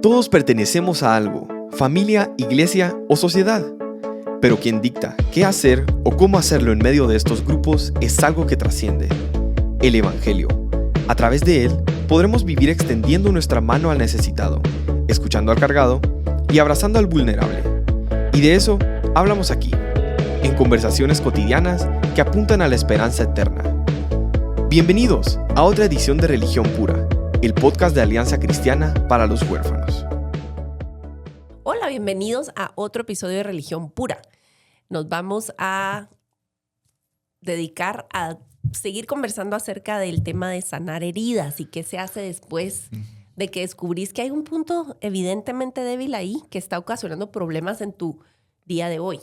Todos pertenecemos a algo, familia, iglesia o sociedad. Pero quien dicta qué hacer o cómo hacerlo en medio de estos grupos es algo que trasciende: el Evangelio. A través de él podremos vivir extendiendo nuestra mano al necesitado, escuchando al cargado y abrazando al vulnerable. Y de eso hablamos aquí, en conversaciones cotidianas que apuntan a la esperanza eterna. Bienvenidos a otra edición de Religión Pura, el podcast de Alianza Cristiana para los Huérfanos. Hola, bienvenidos a otro episodio de Religión Pura. Nos vamos a dedicar a seguir conversando acerca del tema de sanar heridas y qué se hace después de que descubrís que hay un punto evidentemente débil ahí que está ocasionando problemas en tu día de hoy.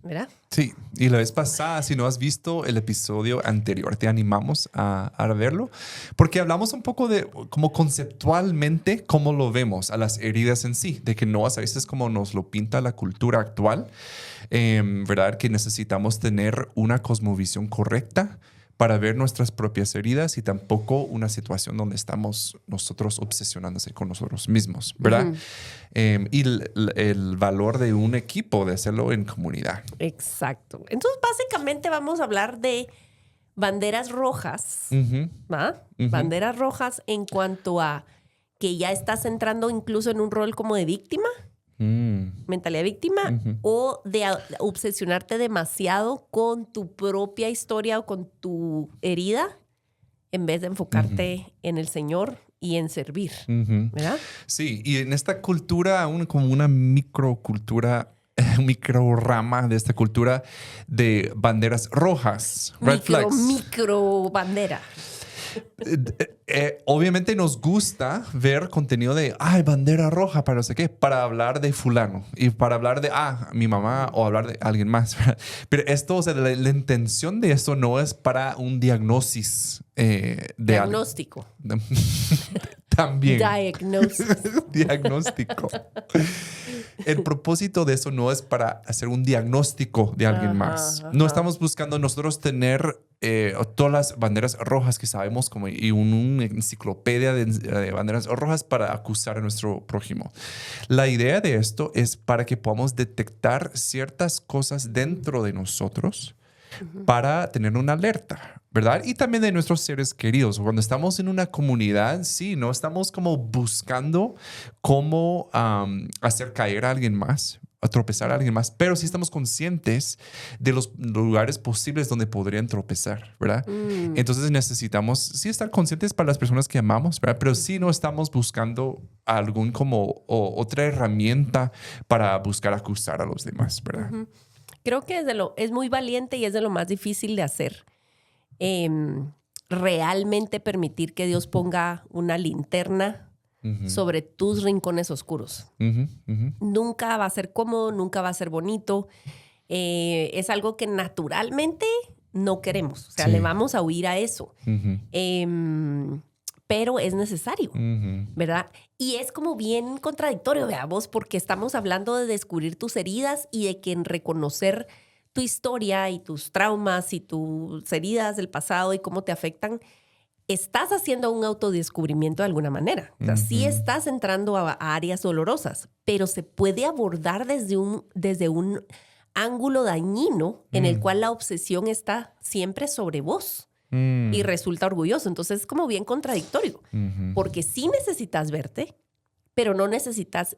¿Verdad? Sí, y la vez pasada, si no has visto el episodio anterior, te animamos a verlo, porque hablamos un poco de cómo conceptualmente, cómo lo vemos a las heridas en sí, de que no a veces como nos lo pinta la cultura actual, ¿verdad? Que necesitamos tener una cosmovisión correcta para ver nuestras propias heridas y tampoco una situación donde estamos nosotros obsesionándose con nosotros mismos, ¿verdad? Y el valor de un equipo, de hacerlo en comunidad. Exacto. Entonces, básicamente vamos a hablar de banderas rojas, ¿va? Banderas rojas en cuanto a que ya estás entrando incluso en un rol como de víctima, mentalidad víctima, o de obsesionarte demasiado con tu propia historia o con tu herida en vez de enfocarte en el Señor y en servir, ¿verdad? Sí, y en esta cultura, como una microcultura, microrama de esta cultura de banderas rojas, red flags. Micro bandera. Obviamente nos gusta ver contenido de bandera roja para no sé qué, para hablar de fulano y para hablar de mi mamá o hablar de alguien más. Pero esto, o sea, la intención de esto no es para un diagnóstico. Diagnóstico. También. Diagnóstico. El propósito de eso no es para hacer un diagnóstico de alguien más. No estamos buscando nosotros tener todas las banderas rojas que sabemos y una enciclopedia de banderas rojas para acusar a nuestro prójimo. La idea de esto es para que podamos detectar ciertas cosas dentro de nosotros para tener una alerta, ¿verdad? Y también de nuestros seres queridos. Cuando estamos en una comunidad, sí, no estamos como buscando cómo hacer caer a alguien más, a tropezar a alguien más, pero sí estamos conscientes de los lugares posibles donde podrían tropezar, ¿verdad? Entonces necesitamos sí estar conscientes para las personas que amamos, ¿verdad? Pero sí no estamos buscando algún otra herramienta para buscar acusar a los demás, ¿verdad? Creo que es muy valiente y es de lo más difícil de hacer. Realmente permitir que Dios ponga una linterna sobre tus rincones oscuros. Nunca va a ser cómodo, nunca va a ser bonito. Es algo que naturalmente no queremos. O sea, le vamos a huir a eso. Pero es necesario, ¿verdad? Y es como bien contradictorio, veamos, porque estamos hablando de descubrir tus heridas y de que en reconocer tu historia y tus traumas y tus heridas del pasado y cómo te afectan, estás haciendo un autodescubrimiento de alguna manera. O sea, sí estás entrando a áreas dolorosas, pero se puede abordar desde un ángulo dañino en el cual la obsesión está siempre sobre vos. Y resulta orgulloso. Entonces es como bien contradictorio. Porque sí necesitas verte, pero no necesitas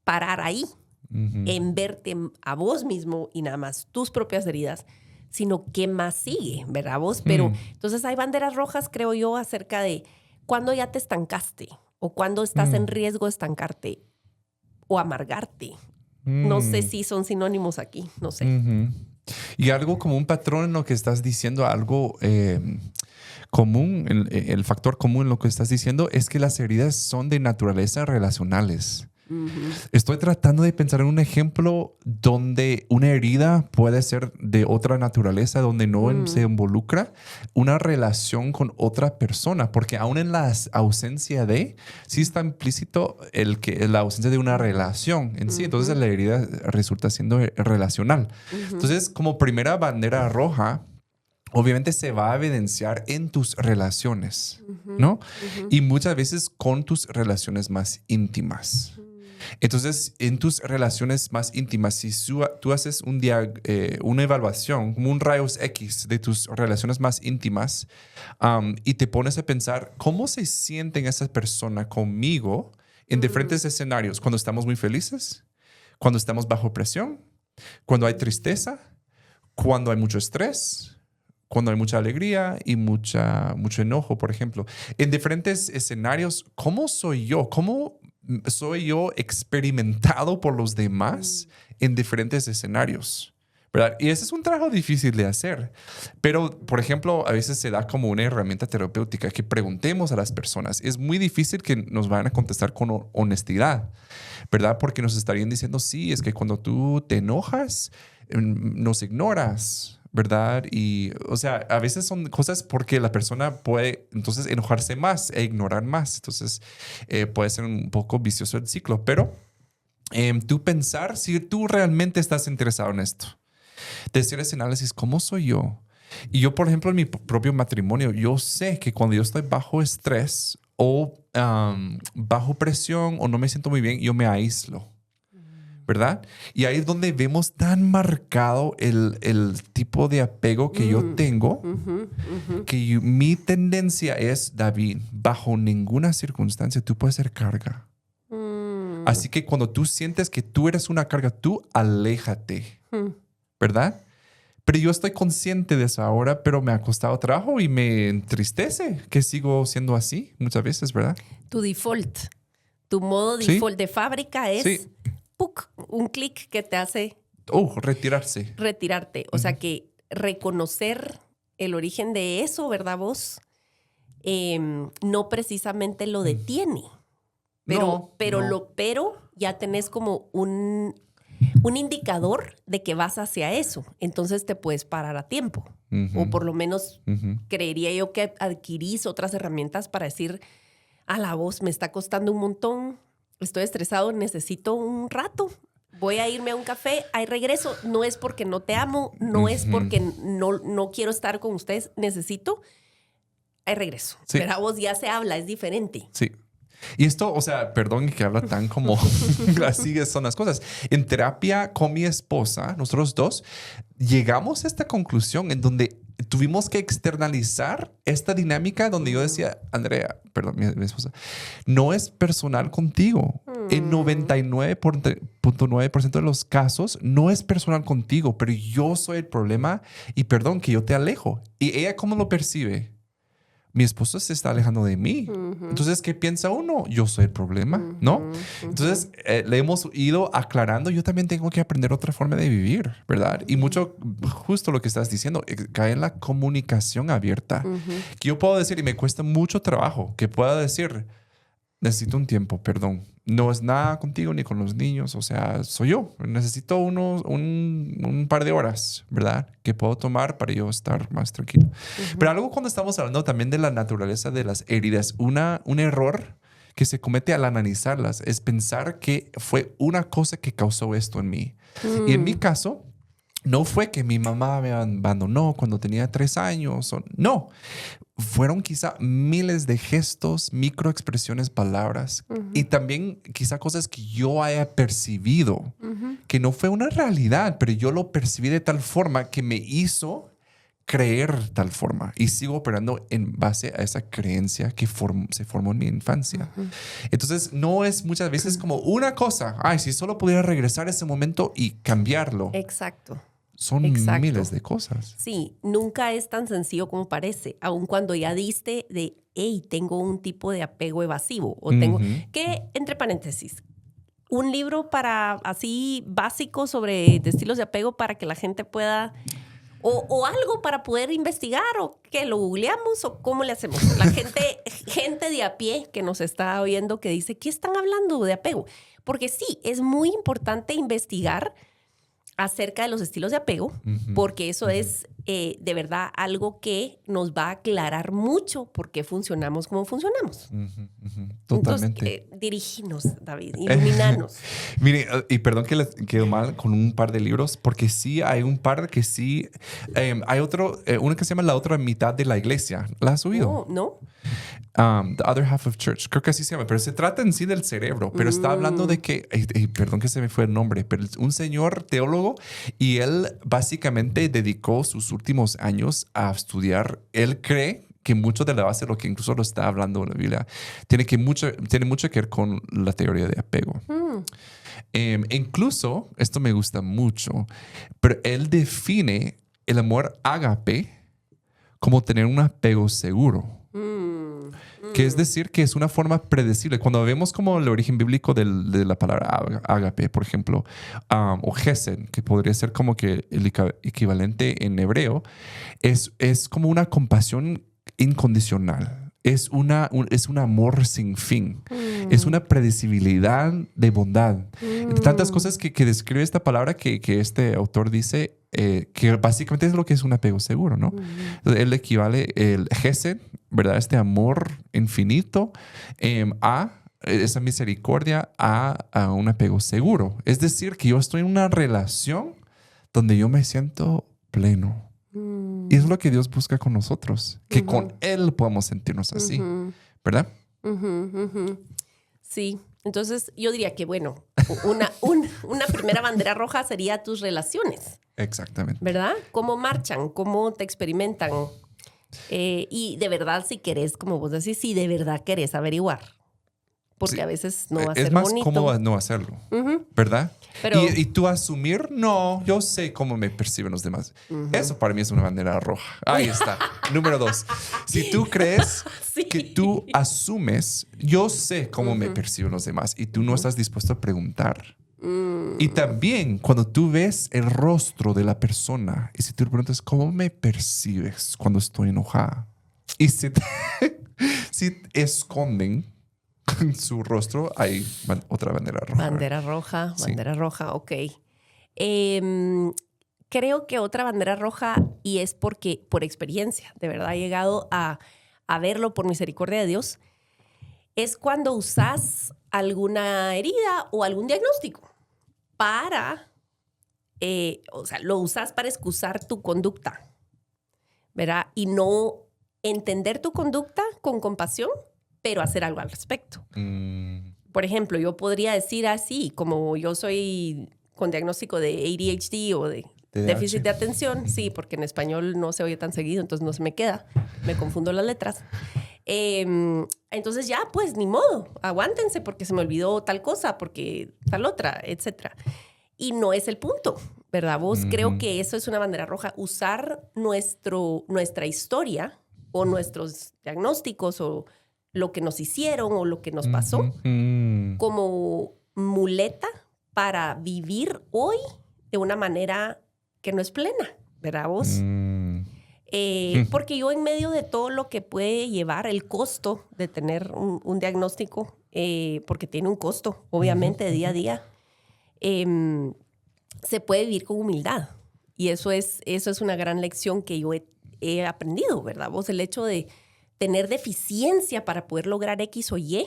parar ahí en verte a vos mismo y nada más tus propias heridas, sino qué más sigue, ¿verdad vos? Pero entonces hay banderas rojas, creo yo, acerca de cuándo ya te estancaste o cuándo estás en riesgo de estancarte o amargarte. No sé si son sinónimos aquí, no sé. Y algo como un patrón en lo que estás diciendo, algo común, el factor común en lo que estás diciendo es que las heridas son de naturaleza relacionales. Estoy tratando de pensar en un ejemplo donde una herida puede ser de otra naturaleza, donde no se involucra una relación con otra persona, porque aún en la ausencia sí está implícito la ausencia de una relación en sí. Entonces la herida resulta siendo relacional. Entonces, como primera bandera roja, obviamente se va a evidenciar en tus relaciones, ¿no? Y muchas veces con tus relaciones más íntimas. Entonces, en tus relaciones más íntimas, si tú haces una evaluación, como un rayos X de tus relaciones más íntimas, y te pones a pensar cómo se sienten esa persona conmigo en diferentes escenarios, cuando estamos muy felices, cuando estamos bajo presión, cuando hay tristeza, cuando hay mucho estrés, cuando hay mucha alegría y mucho enojo, por ejemplo. En diferentes escenarios, ¿cómo soy yo? ¿Cómo soy yo experimentado por los demás en diferentes escenarios? ¿Verdad? Y ese es un trabajo difícil de hacer. Pero, por ejemplo, a veces se da como una herramienta terapéutica que preguntemos a las personas. Es muy difícil que nos vayan a contestar con honestidad, ¿verdad? Porque nos estarían diciendo, sí, es que cuando tú te enojas, nos ignoras, ¿verdad? Y, o sea, a veces son cosas porque la persona puede entonces enojarse más e ignorar más. Entonces, puede ser un poco vicioso el ciclo. Pero tú pensar si tú realmente estás interesado en esto. Decir ese análisis, ¿cómo soy yo? Y yo, por ejemplo, en mi propio matrimonio, yo sé que cuando yo estoy bajo estrés o bajo presión o no me siento muy bien, yo me aíslo, ¿verdad? Y ahí es donde vemos tan marcado el tipo de apego que yo tengo, que mi tendencia es, David, bajo ninguna circunstancia tú puedes ser carga. Así que cuando tú sientes que tú eres una carga, tú aléjate, ¿verdad? Pero yo estoy consciente de eso ahora, pero me ha costado trabajo y me entristece que sigo siendo así muchas veces, ¿verdad? Tu default, tu modo default de fábrica es ¡puc! Un clic que te hace... retirarse. Retirarte. O sea que reconocer el origen de eso, ¿verdad vos? No precisamente lo detiene. Pero ya tenés como un indicador de que vas hacia eso. Entonces te puedes parar a tiempo. O por lo menos creería yo que adquirís otras herramientas para decir, a la voz me está costando un montón, estoy estresado, necesito un rato. Voy a irme a un café, ahí regreso. No es porque no te amo, no es porque no quiero estar con ustedes. Necesito, ahí regreso. Sí. Pero a vos ya se habla, es diferente. Sí. Y esto, o sea, perdón que habla tan como así son las cosas. En terapia con mi esposa, nosotros dos, llegamos a esta conclusión en donde tuvimos que externalizar esta dinámica donde yo decía, Andrea, perdón, mi esposa, no es personal contigo. En 99.9% de los casos no es personal contigo, pero yo soy el problema y perdón que yo te alejo. ¿Y ella cómo lo percibe? Mi esposo se está alejando de mí. Entonces, ¿qué piensa uno? Yo soy el problema, ¿no? Entonces, le hemos ido aclarando. Yo también tengo que aprender otra forma de vivir, ¿verdad? Y mucho, justo lo que estás diciendo, cae en la comunicación abierta. Que yo puedo decir, y me cuesta mucho trabajo, que pueda decir, necesito un tiempo, perdón. No es nada contigo ni con los niños. O sea, soy yo. Necesito un par de horas, ¿verdad? Que puedo tomar para yo estar más tranquilo. Pero algo cuando estamos hablando también de la naturaleza de las heridas, un error que se comete al analizarlas es pensar que fue una cosa que causó esto en mí. Y en mi caso, no fue que mi mamá me abandonó cuando tenía 3 años. No. Fueron quizá miles de gestos, microexpresiones, palabras y también quizá cosas que yo haya percibido, que no fue una realidad, pero yo lo percibí de tal forma que me hizo creer tal forma y sigo operando en base a esa creencia que se formó en mi infancia. Entonces no es muchas veces como una cosa, si solo pudiera regresar a ese momento y cambiarlo. Exacto. Son miles de cosas. Sí, nunca es tan sencillo como parece, aun cuando ya diste de, tengo un tipo de apego evasivo o tengo que, entre paréntesis, un libro para así básico sobre estilos de apego para que la gente pueda, o algo para poder investigar o que lo googleamos o cómo le hacemos. La gente de a pie que nos está oyendo que dice, ¿qué están hablando de apego? Porque sí, es muy importante investigar acerca de los estilos de apego, porque eso es de verdad algo que nos va a aclarar mucho por qué funcionamos como funcionamos. Totalmente. Entonces, dirígenos, David, iluminanos. Mire, y perdón que les quedo mal con un par de libros, porque sí hay un par que sí. Hay otro, uno que se llama La otra mitad de la iglesia. ¿La has oído? No. The Other Half of Church. Creo que así se llama, pero se trata en sí del cerebro. Pero está hablando de que, perdón que se me fue el nombre, pero un señor teólogo, y él básicamente dedicó sus últimos años a estudiar. Él cree que mucho de la base de lo que incluso lo está hablando en la Biblia tiene mucho que ver con la teoría de apego. Incluso, esto me gusta mucho, pero él define el amor ágape como tener un apego seguro. Que es decir, que es una forma predecible. Cuando vemos como el origen bíblico de la palabra ágape, por ejemplo, o gesed, que podría ser como que el equivalente en hebreo, es como una compasión incondicional. Es un amor sin fin. Es una predecibilidad de bondad. Tantas cosas que describe esta palabra que este autor dice que básicamente es lo que es un apego seguro, ¿no? Él equivale el gesed, ¿verdad? Este amor infinito a esa misericordia a un apego seguro. Es decir, que yo estoy en una relación donde yo me siento pleno. Y es lo que Dios busca con nosotros, que con Él podamos sentirnos así, ¿verdad? Sí, entonces yo diría que, bueno, una primera bandera roja sería tus relaciones. Exactamente. ¿Verdad? ¿Cómo marchan? ¿Cómo te experimentan? Y de verdad, si querés, como vos decís, si de verdad querés averiguar. Porque sí, a veces no va a ser bonito. Es más bonito. cómodo no hacerlo, ¿verdad? Pero, y tú asumir, no, yo sé cómo me perciben los demás. Eso para mí es una bandera roja. Ahí está. Número 2. Si tú crees que tú asumes, yo sé cómo me perciben los demás y tú no estás dispuesto a preguntar. Y también cuando tú ves el rostro de la persona y si tú le preguntas, ¿cómo me percibes cuando estoy enojada? Y si esconden su rostro, hay otra bandera roja. Bandera roja, ok. Creo que otra bandera roja, y es porque por experiencia, de verdad he llegado a verlo por misericordia de Dios, es cuando usas alguna herida o algún diagnóstico para, lo usas para excusar tu conducta, ¿verdad? Y no entender tu conducta con compasión, pero hacer algo al respecto. Por ejemplo, yo podría decir así, como yo soy con diagnóstico de ADHD o de déficit de atención, sí, porque en español no se oye tan seguido, entonces no se me queda, me confundo las letras. Entonces ya, pues, ni modo, aguántense porque se me olvidó tal cosa, porque tal otra, etc. Y no es el punto, ¿verdad? Vos creo que eso es una bandera roja, usar nuestra historia o nuestros diagnósticos o lo que nos hicieron o lo que nos pasó como muleta para vivir hoy de una manera que no es plena, ¿verdad vos? Porque yo en medio de todo lo que puede llevar el costo de tener un diagnóstico, porque tiene un costo, obviamente, de día a día, se puede vivir con humildad. Y eso es una gran lección que yo he aprendido, ¿verdad vos? El hecho de tener deficiencia para poder lograr X o Y,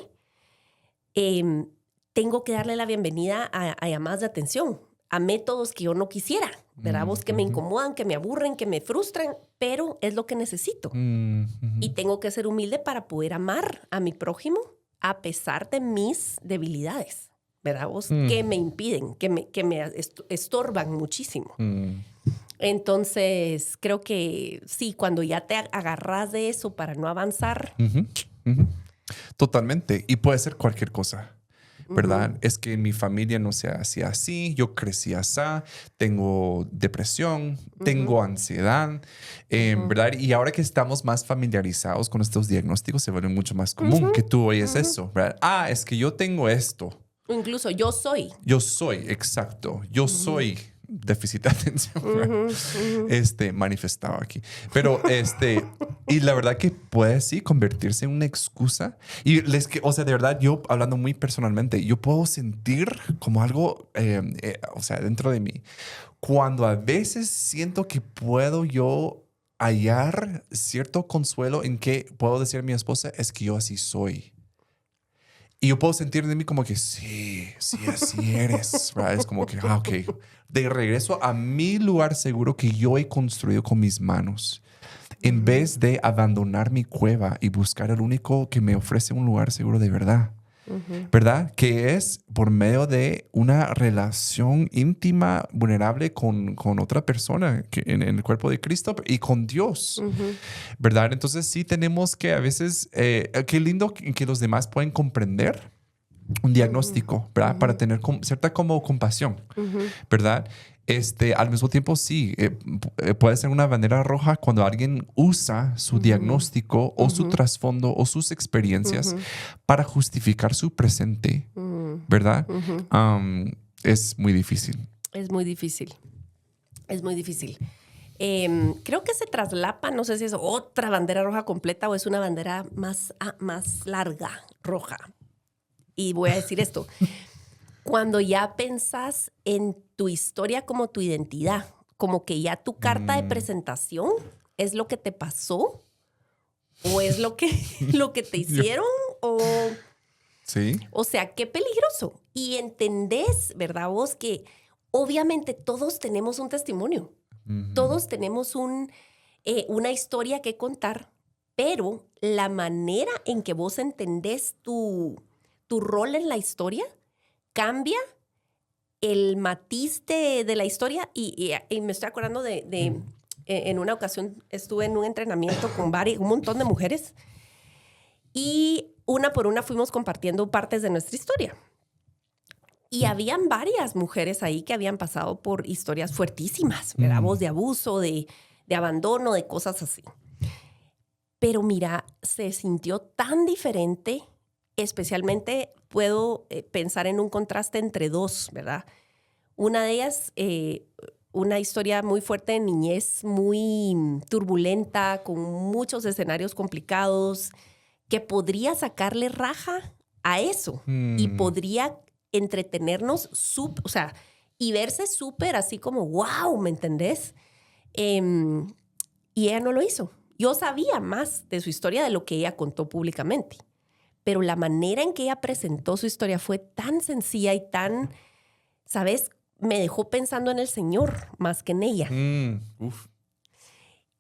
tengo que darle la bienvenida a llamadas de atención, a métodos que yo no quisiera, ¿verdad? Vos, que me incomodan, que me aburren, que me frustran, pero es lo que necesito. Y tengo que ser humilde para poder amar a mi prójimo a pesar de mis debilidades, ¿verdad? Vos, que me impiden, que me estorban muchísimo. Entonces, creo que sí, cuando ya te agarras de eso para no avanzar. Totalmente. Y puede ser cualquier cosa, ¿verdad? Es que mi familia no se hacía así, yo crecí así, tengo depresión, tengo ansiedad, ¿verdad? Y ahora que estamos más familiarizados con estos diagnósticos, se vuelve mucho más común que tú oyes eso, ¿verdad? Ah, es que yo tengo esto. Incluso yo soy. Yo soy, exacto. Yo soy déficit de atención, manifestado aquí. Pero y la verdad que puede sí convertirse en una excusa. Y de verdad, yo hablando muy personalmente, yo puedo sentir como algo, dentro de mí, cuando a veces siento que puedo yo hallar cierto consuelo en que puedo decir a mi esposa, es que yo así soy. Y yo puedo sentir de mí como que sí, así eres. ¿Verdad? Es como que, ok, de regreso a mi lugar seguro que yo he construido con mis manos. En vez de abandonar mi cueva y buscar el único que me ofrece un lugar seguro de verdad. ¿Verdad? Que es por medio de una relación íntima, vulnerable con otra persona en el cuerpo de Cristo y con Dios. ¿Verdad? Entonces sí tenemos que a veces, qué lindo que los demás pueden comprender un diagnóstico, ¿verdad? Para tener cierta como compasión, ¿verdad? Al mismo tiempo, sí, puede ser una bandera roja cuando alguien usa su diagnóstico o su trasfondo o sus experiencias para justificar su presente, ¿verdad? Es muy difícil. Es muy difícil. Es muy difícil. Creo que se traslapa, no sé si es otra bandera roja completa o es una bandera más larga, roja. Y voy a decir esto. Cuando ya pensás en tu historia como tu identidad, como que ya tu carta de presentación es lo que te pasó o es lo que te hicieron Sí. O sea, qué peligroso. Y entendés, ¿verdad vos? Que obviamente todos tenemos un testimonio. Todos tenemos una historia que contar, pero la manera en que vos entendés tu rol en la historia cambia el matiz de la historia. Y me estoy acordando en una ocasión estuve en un entrenamiento con un montón de mujeres y una por una fuimos compartiendo partes de nuestra historia. Y habían varias mujeres ahí que habían pasado por historias fuertísimas, ¿verdad? De abuso, de abandono, de cosas así. Pero mira, se sintió tan diferente, especialmente puedo pensar en un contraste entre dos, ¿verdad? Una de ellas, una historia muy fuerte de niñez, muy turbulenta, con muchos escenarios complicados, que podría sacarle raja a eso y podría entretenernos, o sea, y verse súper así como, wow, ¿me entendés? Y ella no lo hizo. Yo sabía más de su historia de lo que ella contó públicamente, pero la manera en que ella presentó su historia fue tan sencilla y tan, ¿sabes? Me dejó pensando en el Señor más que en ella.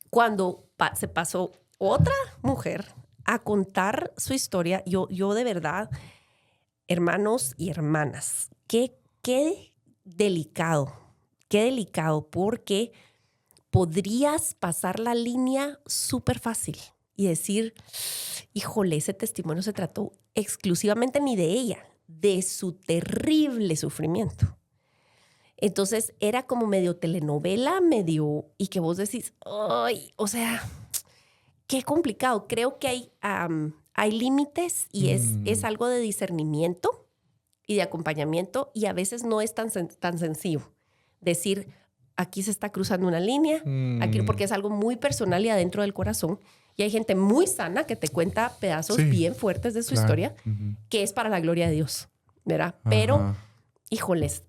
Cuando se pasó otra mujer a contar su historia, yo de verdad, hermanos y hermanas, qué delicado, porque podrías pasar la línea súper fácil y decir, híjole, ese testimonio se trató exclusivamente ni de ella, de su terrible sufrimiento. Entonces era como medio telenovela, y que vos decís, ay, o sea, qué complicado. Creo que hay límites y es algo de discernimiento y de acompañamiento y a veces no es tan sencillo decir, aquí se está cruzando una línea, aquí, porque es algo muy personal y adentro del corazón. Y hay gente muy sana que te cuenta pedazos bien fuertes de su historia, que es para la gloria de Dios, ¿verdad? Ajá. Pero, híjoles,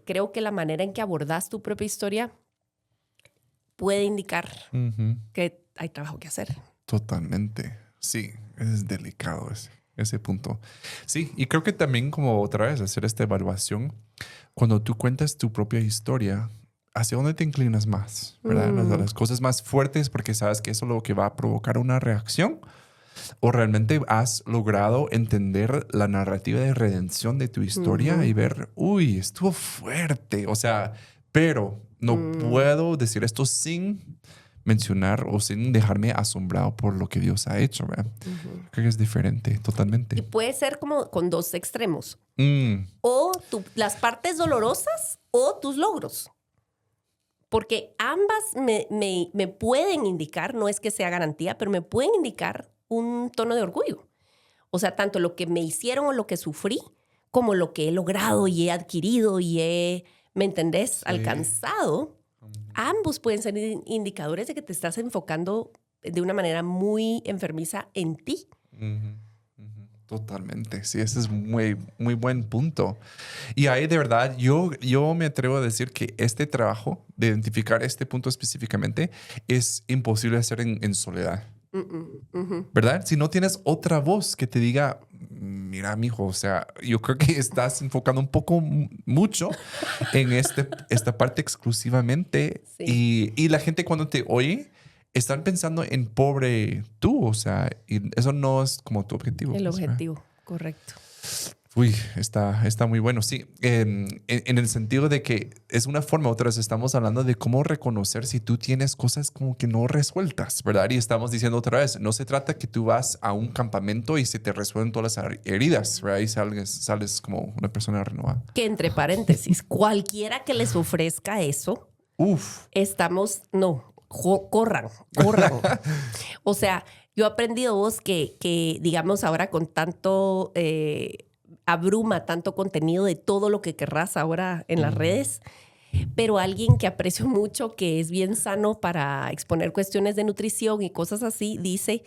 creo que la manera en que abordas tu propia historia puede indicar que hay trabajo que hacer. Totalmente. Sí, es delicado ese punto. Sí, y creo que también como otra vez hacer esta evaluación, cuando tú cuentas tu propia historia, ¿hacia dónde te inclinas más? ¿Verdad? Las cosas más fuertes porque sabes que eso es lo que va a provocar una reacción. ¿O realmente has logrado entender la narrativa de redención de tu historia y ver, uy, estuvo fuerte? O sea, pero no puedo decir esto sin mencionar o sin dejarme asombrado por lo que Dios ha hecho, ¿verdad? Creo que es diferente, totalmente. Y puede ser como con dos extremos. O las partes dolorosas o tus logros. Porque ambas me pueden indicar, no es que sea garantía, pero me pueden indicar un tono de orgullo. O sea, tanto lo que me hicieron o lo que sufrí, como lo que he logrado y he adquirido y ¿me entendés? Sí. Alcanzado. Ambos pueden ser indicadores de que te estás enfocando de una manera muy enfermiza en ti. Totalmente. Sí, ese es muy, muy buen punto. Y ahí de verdad, yo me atrevo a decir que este trabajo de identificar este punto específicamente es imposible hacer en soledad. ¿Verdad? Si no tienes otra voz que te diga, mira, mijo, o sea, yo creo que estás enfocando un poco mucho en esta parte exclusivamente. Sí. Y la gente cuando te oye, están pensando en pobre tú, o sea, y eso no es como tu objetivo. El objetivo, correcto. Uy, está muy bueno. Sí, en el sentido de que es una forma, otra vez estamos hablando de cómo reconocer si tú tienes cosas como que no resueltas, ¿verdad? Y estamos diciendo otra vez, no se trata que tú vas a un campamento y se te resuelven todas las heridas, ¿verdad? Y sales como una persona renovada. Que entre paréntesis, cualquiera que les ofrezca eso, corran. O sea, yo he aprendido vos que digamos ahora con tanto... abruma tanto contenido de todo lo que querrás ahora en las redes, pero alguien que aprecio mucho, que es bien sano para exponer cuestiones de nutrición y cosas así, dice,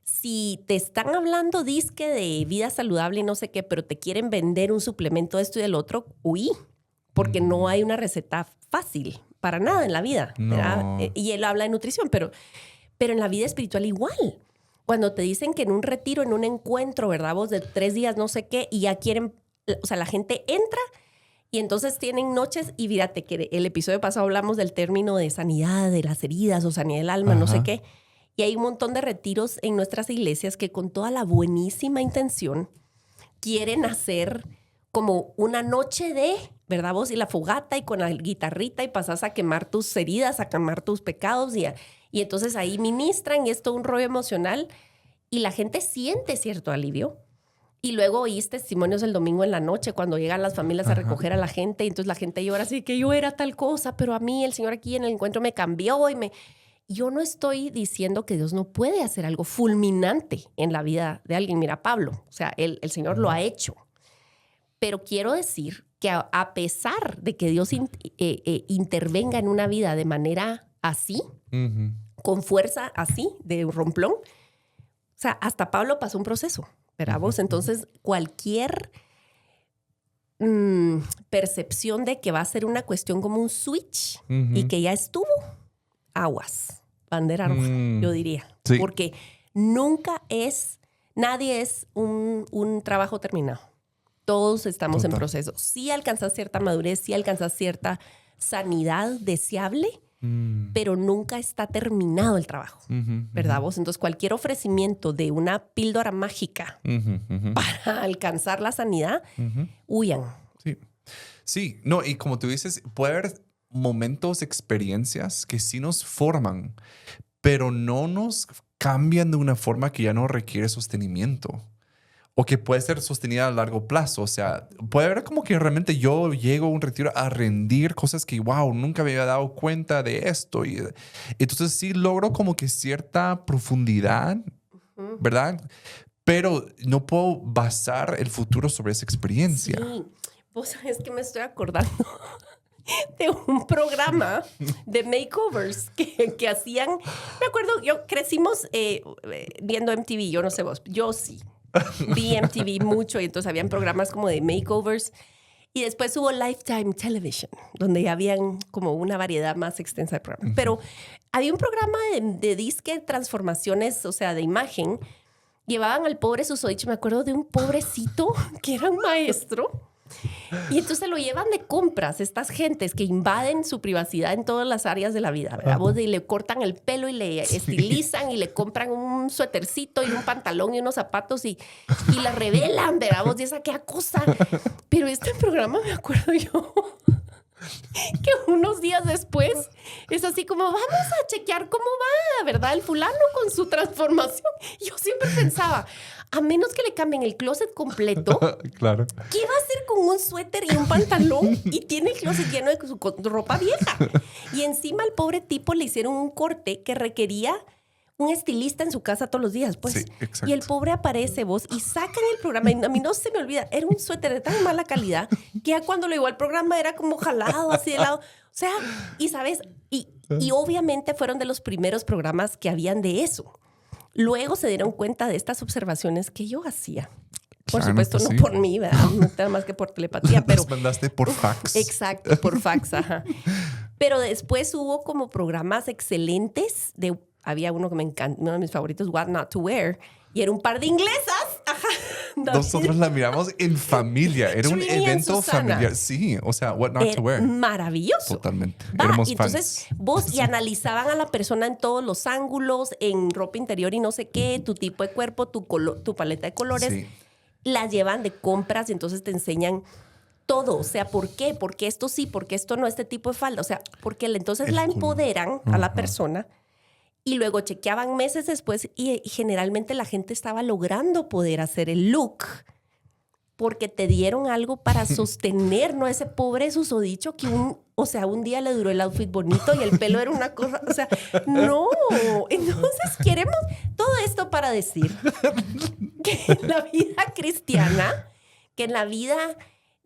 si te están hablando disque de vida saludable y no sé qué, pero te quieren vender un suplemento de esto y del otro, huí, porque no hay una receta fácil para nada en la vida. No. Y él habla de nutrición, pero en la vida espiritual igual. Cuando te dicen que en un retiro, en un encuentro, ¿verdad? Vos de 3 días, no sé qué, y ya quieren, o sea, la gente entra y entonces tienen noches, y fíjate que el episodio pasado hablamos del término de sanidad de las heridas o sanidad del alma, no sé qué, y hay un montón de retiros en nuestras iglesias que con toda la buenísima intención quieren hacer como una noche de, ¿verdad? Vos y la fogata y con la guitarrita y pasás a quemar tus heridas, a quemar tus pecados y entonces ahí ministran y es todo un rollo emocional y la gente siente cierto alivio. Y luego oís testimonios el domingo en la noche cuando llegan las familias a recoger a la gente y entonces la gente llora así que yo era tal cosa, pero a mí el Señor aquí en el encuentro me cambió Yo no estoy diciendo que Dios no puede hacer algo fulminante en la vida de alguien. Mira, Pablo, o sea, el Señor lo ha hecho. Pero quiero decir que a pesar de que Dios intervenga en una vida de manera así, con fuerza así, de romplón, o sea, hasta Pablo pasó un proceso, ¿verdad vos? Entonces, cualquier percepción de que va a ser una cuestión como un switch y que ya estuvo, aguas, bandera roja, yo diría. Sí. Porque nadie es un trabajo terminado. Todos estamos en proceso. Sí alcanzas cierta madurez, sí alcanzas cierta sanidad deseable, pero nunca está terminado el trabajo, ¿verdad vos? Entonces, cualquier ofrecimiento de una píldora mágica para alcanzar la sanidad, huyan. Sí, no, y como tú dices, puede haber momentos, experiencias que sí nos forman, pero no nos cambian de una forma que ya no requiere sostenimiento. O que puede ser sostenida a largo plazo. O sea, puede haber como que realmente yo llego a un retiro a rendir cosas que, wow, nunca me había dado cuenta de esto. Y entonces sí logro como que cierta profundidad, ¿verdad? Pero no puedo basar el futuro sobre esa experiencia. Sí, vos sabés que me estoy acordando de un programa de makeovers que hacían. Me acuerdo, crecimos viendo MTV, yo no sé vos, yo sí. Vi MTV mucho y entonces habían programas como de makeovers y después hubo Lifetime Television donde ya habían como una variedad más extensa de programas. Pero había un programa de disque transformaciones, o sea, de imagen. Llevaban al pobre susodicho, me acuerdo de un pobrecito que era un maestro. Y entonces lo llevan de compras estas gentes que invaden su privacidad en todas las áreas de la vida, ¿verdad? Y le cortan el pelo y le estilizan y le compran un suétercito y un pantalón y unos zapatos y la revelan, ¿verdad? Y esa qué cosa. Pero este programa me acuerdo yo que unos días después es así como vamos a chequear cómo va, ¿verdad? El fulano con su transformación. Yo siempre pensaba, a menos que le cambien el closet completo, claro. ¿Qué va a hacer con un suéter y un pantalón? Y tiene el closet lleno de su ropa vieja. Y encima al pobre tipo le hicieron un corte que requería un estilista en su casa todos los días, pues. Sí, exacto. Y el pobre aparece, vos, y sacan el programa. Y a mí no se me olvida, era un suéter de tan mala calidad que ya cuando lo llevó al programa era como jalado, así de lado. O sea, y sabes, y obviamente fueron de los primeros programas que habían de eso. Luego se dieron cuenta de estas observaciones que yo hacía. Por Claro, supuesto, pues no sí. por mí, ¿verdad? No nada más que por telepatía, pero... Los mandaste por fax. Exacto, por fax, ajá. Pero después hubo como programas excelentes. Había uno que me encanta, uno de mis favoritos, What Not to Wear. Y era un par de inglesas. Ajá. Nosotros la miramos en familia. Era un Trini y evento Susana. familiar. Sí, o sea, what not Era to wear. maravilloso. Totalmente. Va, Éramos y entonces fans. vos y analizaban a la persona en todos los ángulos, en ropa interior y no sé qué, tu tipo de cuerpo, tu paleta de colores. Sí. Las llevan de compras y entonces te enseñan todo. O sea, ¿por qué? Porque esto sí, porque esto no, este tipo de falda. O sea, porque entonces la empoderan a la persona y luego chequeaban meses después y generalmente la gente estaba logrando poder hacer el look porque te dieron algo para sostener, ¿no? Ese pobre susodicho que un día le duró el outfit bonito y el pelo era una cosa, o sea, no. Entonces queremos todo esto para decir que en la vida cristiana, que en la vida,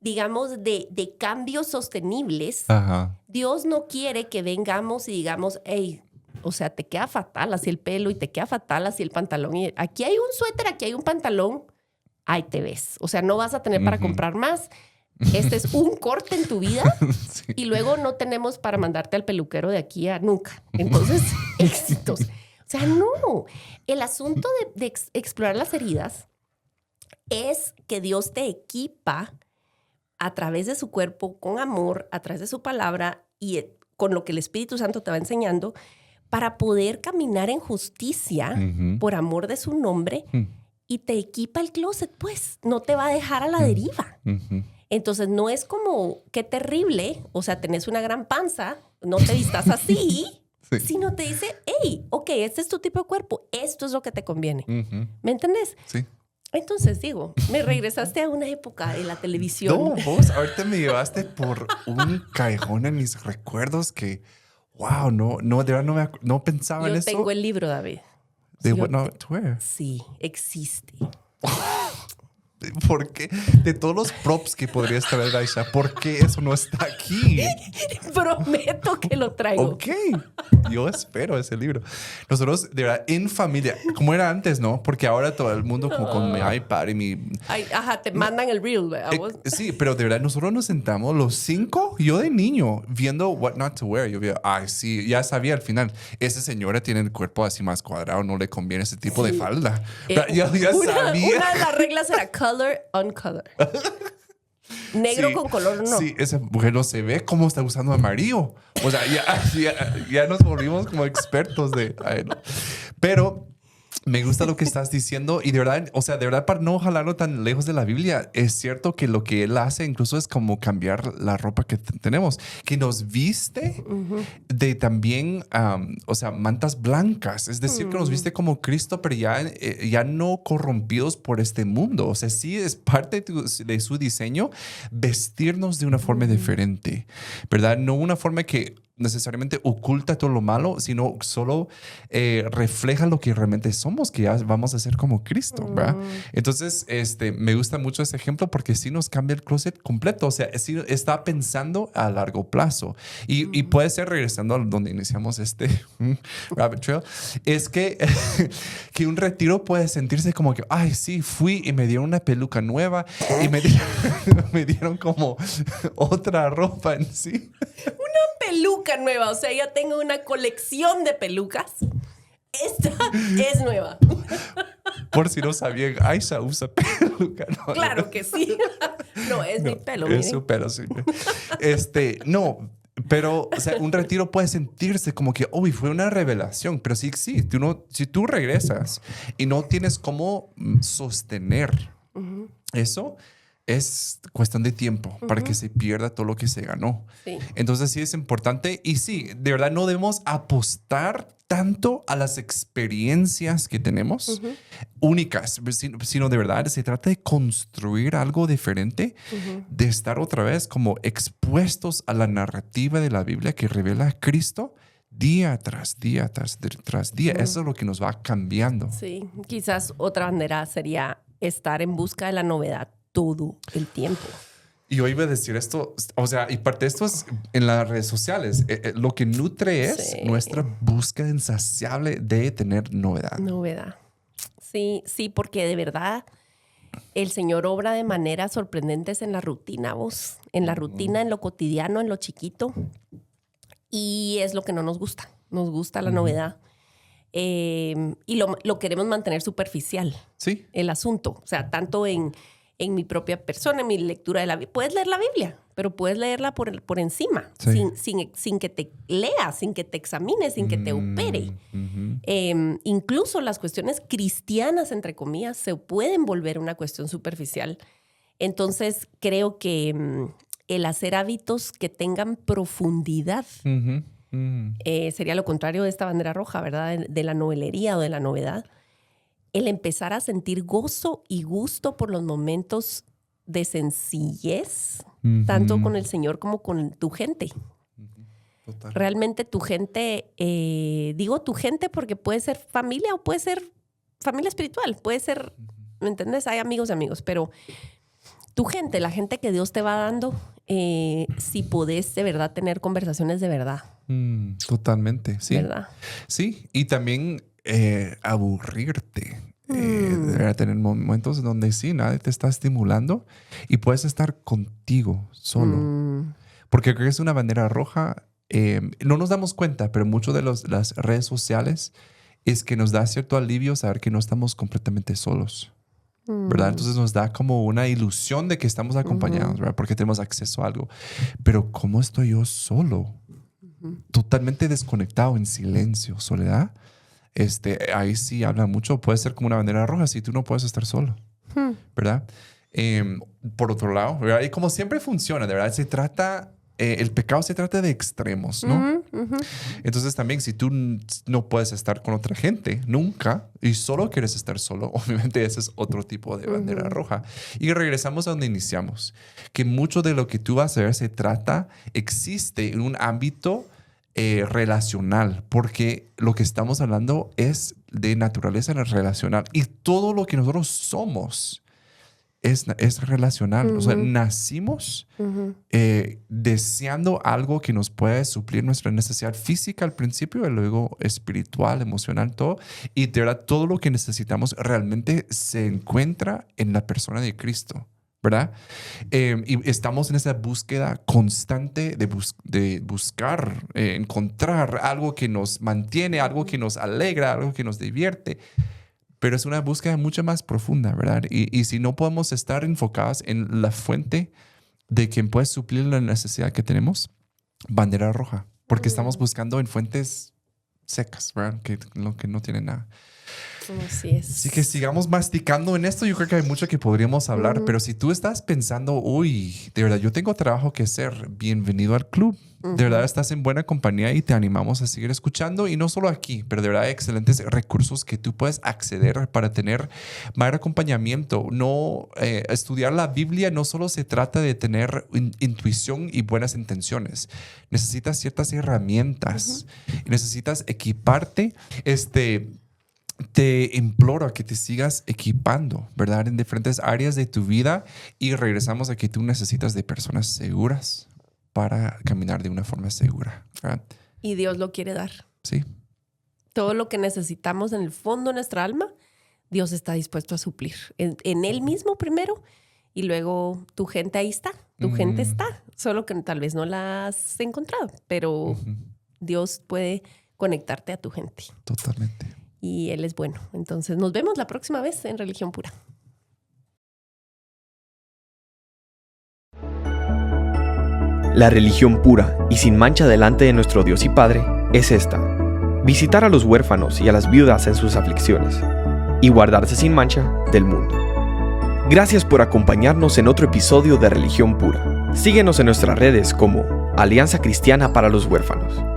digamos, de cambios sostenibles, Ajá. Dios no quiere que vengamos y digamos, hey, o sea, te queda fatal así el pelo y te queda fatal así el pantalón. Y aquí hay un suéter, aquí hay un pantalón, ahí te ves. O sea, no vas a tener para comprar más. Este es un corte en tu vida Sí. y luego no tenemos para mandarte al peluquero de aquí a nunca. Entonces, éxitos. O sea, no. El asunto de explorar las heridas es que Dios te equipa a través de su cuerpo, con amor, a través de su palabra y con lo que el Espíritu Santo te va enseñando para poder caminar en justicia por amor de su nombre y te equipa el closet, pues. No te va a dejar a la deriva. Entonces, no es como, qué terrible, o sea, tenés una gran panza, no te vistas así, Sí. sino te dice, hey, ok, este es tu tipo de cuerpo, esto es lo que te conviene. ¿Me entendés? Sí. Entonces, digo, me regresaste a una época de la televisión. No, vos ahorita me llevaste por un callejón en mis recuerdos que, wow, no, de verdad no pensaba en Yo eso. tengo el libro, David. De Sí, what not to wear. Sí, existe. ¿Por qué? De todos los props que podrías traer, Aisha, ¿por qué eso no está aquí? Prometo que lo traigo. Ok, yo espero ese libro. Nosotros, de verdad, en familia, como era antes, ¿no? Porque ahora todo el mundo como con mi iPad y mi... Ay, ajá, te mandan el reel, ¿verdad? Vos? Sí, pero de verdad, nosotros nos sentamos los 5, yo de niño, viendo What Not to Wear. Yo vi, ay, sí, ya sabía al final, esa señora tiene el cuerpo así más cuadrado, no le conviene ese tipo de falda. Ya sabía. Una de las reglas era color on color. Negro Sí, con color no. Sí, esa mujer no se ve cómo está usando amarillo. O sea, ya nos volvimos como expertos de... ay, no. Pero me gusta lo que estás diciendo y de verdad, o sea, de verdad para no jalarlo tan lejos de la Biblia, es cierto que lo que él hace incluso es como cambiar la ropa que tenemos, que nos viste de también, o sea, mantas blancas, es decir, que nos viste como Cristo, pero ya no corrompidos por este mundo. O sea, sí es parte de su diseño vestirnos de una forma diferente, ¿verdad? No una forma que necesariamente oculta todo lo malo, sino solo refleja lo que realmente somos, que ya vamos a ser como Cristo, ¿verdad? Entonces, me gusta mucho ese ejemplo porque sí nos cambia el closet completo, o sea, sí está pensando a largo plazo. Y puede ser, regresando a donde iniciamos este rabbit trail, es que, que un retiro puede sentirse como que, ay, sí, fui y me dieron una peluca nueva y me dieron como otra ropa en sí. Peluca nueva, o sea, ya tengo una colección de pelucas. Esta es nueva. Por si no sabían, Aisha usa peluca. No, Claro que sí. No, es mi pelo. Es su pelo, sí. No, pero, o sea, un retiro puede sentirse como que, uy, fue una revelación. Pero sí, si tú regresas y no tienes cómo sostener eso, es cuestión de tiempo para que se pierda todo lo que se ganó. Sí. Entonces sí es importante y sí, de verdad no debemos apostar tanto a las experiencias que tenemos únicas, sino de verdad se trata de construir algo diferente, de estar otra vez como expuestos a la narrativa de la Biblia que revela a Cristo día tras día tras día. Eso es lo que nos va cambiando. Sí, quizás otra manera sería estar en busca de la novedad todo el tiempo. Y yo iba a decir esto, o sea, y parte de esto es en las redes sociales. Lo que nutre es nuestra búsqueda insaciable de tener novedad. Novedad. Sí, sí, porque de verdad el Señor obra de maneras sorprendentes en la rutina, vos. En la rutina, en lo cotidiano, en lo chiquito. Y es lo que no nos gusta. Nos gusta la novedad. Y lo queremos mantener superficial. Sí. El asunto. O sea, tanto en mi propia persona, en mi lectura de la Biblia. Puedes leer la Biblia, pero puedes leerla por encima, Sí. sin que te leas, sin que te examines, sin que te opere. Incluso las cuestiones cristianas, entre comillas, se pueden volver una cuestión superficial. Entonces, creo que el hacer hábitos que tengan profundidad sería lo contrario de esta bandera roja, ¿verdad? De la novelería o de la novedad. El empezar a sentir gozo y gusto por los momentos de sencillez, tanto con el Señor como con tu gente. Total. Realmente tu gente, digo tu gente porque puede ser familia o puede ser familia espiritual, puede ser, ¿me entiendes? Hay amigos y amigos, pero tu gente, la gente que Dios te va dando, si podés de verdad tener conversaciones de verdad. Totalmente, sí. ¿Verdad? Sí, y también aburrirte. Debería tener momentos donde sí, nadie te está estimulando y puedes estar contigo solo. Porque creo que es una bandera roja. No nos damos cuenta, pero mucho de las redes sociales es que nos da cierto alivio saber que no estamos completamente solos, ¿verdad? Entonces nos da como una ilusión de que estamos acompañados, ¿verdad? Porque tenemos acceso a algo. Pero ¿cómo estoy yo solo? Totalmente desconectado, en silencio, soledad. Ahí sí habla mucho. Puede ser como una bandera roja si tú no puedes estar solo, ¿verdad? Por otro lado, ¿verdad? Y como siempre funciona, de verdad, el pecado se trata de extremos, ¿no? Entonces también si tú no puedes estar con otra gente nunca y solo quieres estar solo, obviamente ese es otro tipo de bandera roja. Y regresamos a donde iniciamos, que mucho de lo que tú vas a hacer existe en un ámbito relacional, porque lo que estamos hablando es de naturaleza relacional y todo lo que nosotros somos es relacional. O sea, nacimos deseando algo que nos puede suplir nuestra necesidad física al principio y luego espiritual, emocional, todo. Y de verdad, todo lo que necesitamos realmente se encuentra en la persona de Cristo, ¿verdad? Y estamos en esa búsqueda constante de buscar, encontrar algo que nos mantiene, algo que nos alegra, algo que nos divierte. Pero es una búsqueda mucho más profunda, ¿verdad? Y si no podemos estar enfocados en la fuente de quien puede suplir la necesidad que tenemos, bandera roja. Porque estamos buscando en fuentes secas, ¿verdad? Que no tienen nada. Así es. Así que sigamos masticando en esto. Yo creo que hay mucho que podríamos hablar, pero si tú estás pensando, uy, de verdad, yo tengo trabajo que hacer, bienvenido al club. De verdad, estás en buena compañía y te animamos a seguir escuchando. Y no solo aquí, pero de verdad hay excelentes recursos que tú puedes acceder para tener mayor acompañamiento. Estudiar la Biblia no solo se trata de tener intuición y buenas intenciones. Necesitas ciertas herramientas. Necesitas equiparte. Te imploro a que te sigas equipando, ¿verdad? En diferentes áreas de tu vida y regresamos a que tú necesitas de personas seguras para caminar de una forma segura, ¿verdad? Y Dios lo quiere dar. Sí. Todo lo que necesitamos en el fondo de nuestra alma, Dios está dispuesto a suplir. En Él mismo primero y luego tu gente ahí está. Tu gente está. Solo que tal vez no la has encontrado, pero Dios puede conectarte a tu gente. Totalmente. Y Él es bueno. Entonces, nos vemos la próxima vez en Religión Pura. La religión pura y sin mancha delante de nuestro Dios y Padre es esta: visitar a los huérfanos y a las viudas en sus aflicciones y guardarse sin mancha del mundo. Gracias por acompañarnos en otro episodio de Religión Pura. Síguenos en nuestras redes como Alianza Cristiana para los Huérfanos.